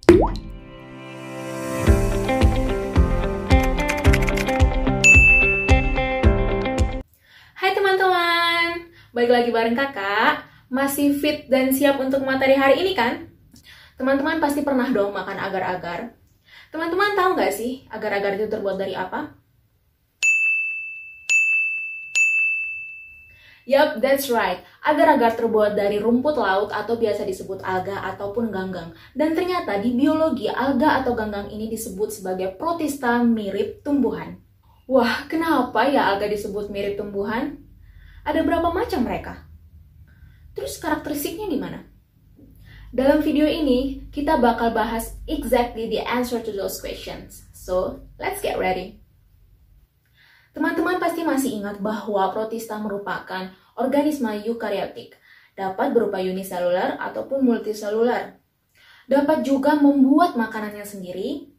Hai teman-teman, balik lagi bareng kakak. Masih fit dan siap untuk materi hari ini kan? Teman-teman pasti pernah dong makan agar-agar. Teman-teman tahu nggak sih agar-agar itu terbuat dari apa? Yup, that's right. Agar-agar terbuat dari rumput laut atau biasa disebut alga ataupun ganggang. Dan ternyata di biologi alga atau ganggang ini disebut sebagai protista mirip tumbuhan. Wah, kenapa ya alga disebut mirip tumbuhan? Ada berapa macam mereka? Terus karakteristiknya gimana? Dalam video ini, kita bakal bahas exactly the answer to those questions. So, let's get ready. Teman-teman pasti masih ingat bahwa protista merupakan organisme eukariotik. Dapat berupa uniselular ataupun multiselular. Dapat juga membuat makanannya sendiri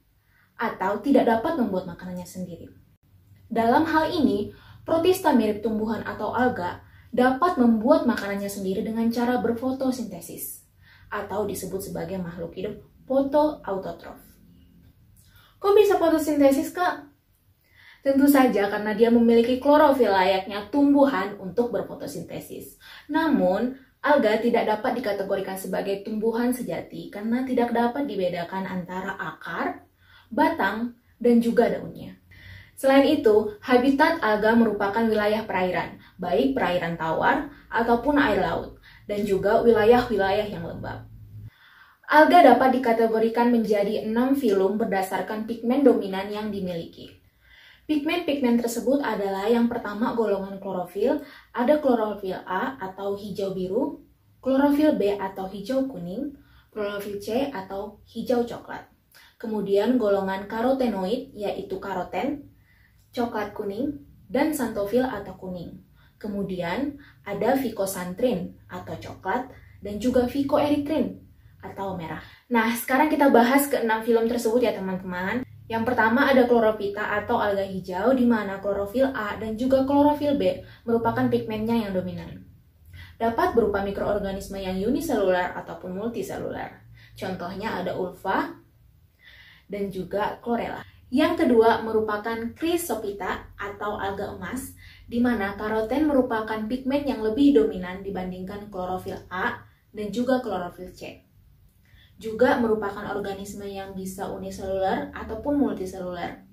atau tidak dapat membuat makanannya sendiri. Dalam hal ini, protista mirip tumbuhan atau alga dapat membuat makanannya sendiri dengan cara berfotosintesis atau disebut sebagai makhluk hidup fotoautotrof. Kok bisa fotosintesis, Kak? Tentu saja karena dia memiliki klorofil layaknya tumbuhan untuk berfotosintesis. Namun, alga tidak dapat dikategorikan sebagai tumbuhan sejati karena tidak dapat dibedakan antara akar, batang, dan juga daunnya. Selain itu, habitat alga merupakan wilayah perairan, baik perairan tawar ataupun air laut, dan juga wilayah-wilayah yang lembab. Alga dapat dikategorikan menjadi 6 filum berdasarkan pigmen dominan yang dimiliki. Pigmen-pigmen tersebut adalah yang pertama golongan klorofil, ada klorofil A atau hijau biru, klorofil B atau hijau kuning, klorofil C atau hijau coklat. Kemudian golongan karotenoid yaitu karoten, coklat kuning, dan xanthofil atau kuning. Kemudian ada fikosantrin atau coklat dan juga fikoeritrin atau merah. Nah, sekarang kita bahas ke-6 filum tersebut ya teman-teman. Yang pertama ada kloropita atau alga hijau di mana klorofil A dan juga klorofil B merupakan pigmennya yang dominan. Dapat berupa mikroorganisme yang uniselular ataupun multiselular. Contohnya ada ulva dan juga chlorella. Yang kedua merupakan chrysopita atau alga emas, di mana karoten merupakan pigmen yang lebih dominan dibandingkan klorofil A dan juga klorofil C. Juga merupakan organisme yang bisa uniselular ataupun multiselular.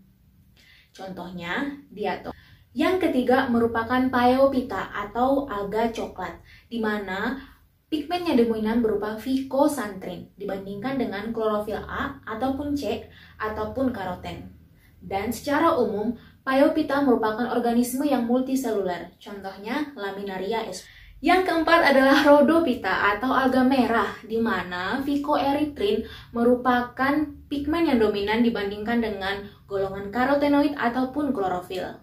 Contohnya diatom. Yang ketiga merupakan phaeophyta atau alga coklat, di mana pigmen yang dominan berupa fikosantrin dibandingkan dengan klorofil A ataupun C ataupun karoten. Dan secara umum, phaeophyta merupakan organisme yang multiselular, contohnya Laminaria s. Yang keempat adalah rhodophyta atau alga merah, di mana fikoeritrin merupakan pigmen yang dominan dibandingkan dengan golongan karotenoid ataupun klorofil.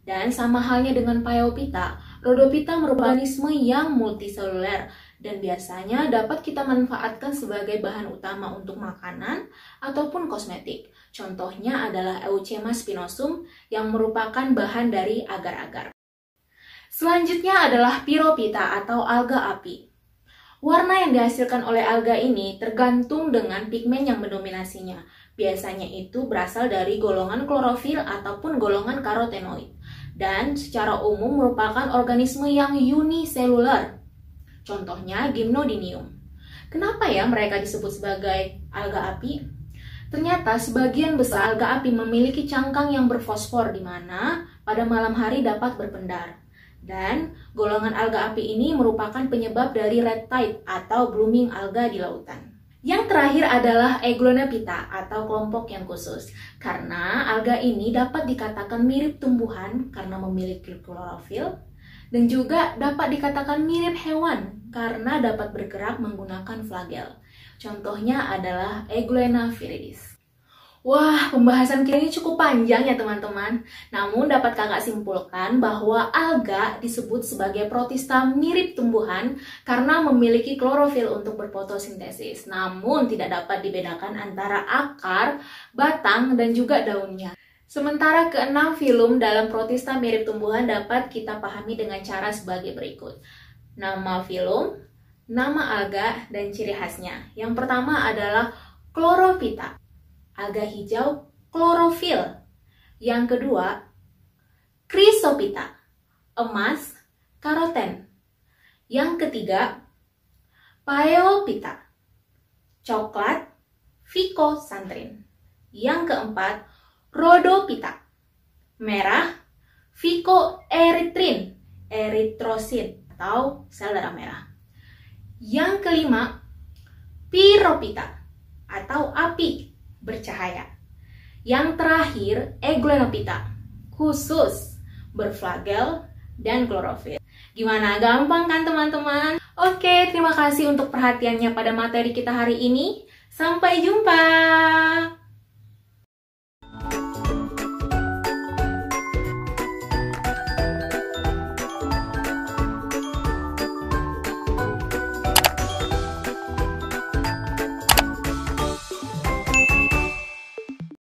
Dan sama halnya dengan phaeophyta, rhodophyta merupakan organisme yang multiseluler dan biasanya dapat kita manfaatkan sebagai bahan utama untuk makanan ataupun kosmetik. Contohnya adalah Euchema spinosum yang merupakan bahan dari agar-agar. Selanjutnya adalah pyrophyta atau alga api. Warna yang dihasilkan oleh alga ini tergantung dengan pigmen yang mendominasinya. Biasanya itu berasal dari golongan klorofil ataupun golongan karotenoid. Dan secara umum merupakan organisme yang uniselular. Contohnya Gymnodinium. Kenapa ya mereka disebut sebagai alga api? Ternyata sebagian besar alga api memiliki cangkang yang berfosfor di mana pada malam hari dapat berpendar. Dan golongan alga api ini merupakan penyebab dari red tide atau blooming alga di lautan. Yang terakhir adalah Eglonephyta atau kelompok yang khusus, karena alga ini dapat dikatakan mirip tumbuhan karena memiliki klorofil, dan juga dapat dikatakan mirip hewan karena dapat bergerak menggunakan flagel. Contohnya adalah Euglena viridis. Wah, pembahasan kita ini cukup panjang ya teman-teman. Namun dapat kakak simpulkan bahwa alga disebut sebagai protista mirip tumbuhan karena memiliki klorofil untuk berfotosintesis. Namun tidak dapat dibedakan antara akar, batang, dan juga daunnya. Sementara keenam filum dalam protista mirip tumbuhan dapat kita pahami dengan cara sebagai berikut. Nama filum, nama alga, dan ciri khasnya. Yang pertama adalah Chlorophyta. Alga hijau klorofil. Yang kedua, Chrysophyta. Emas, karoten. Yang ketiga, Phaeophyta. Coklat, phycosantrin. Yang keempat, Rhodophyta. Merah, phycoerythrin, eritrosit atau sel darah merah. Yang kelima, Pyrophyta atau api bercahaya. Yang terakhir, Euglenophyta, khusus, berflagel, dan klorofil. Gimana? Gampang kan teman-teman? Oke, terima kasih untuk perhatiannya pada materi kita hari ini. Sampai jumpa!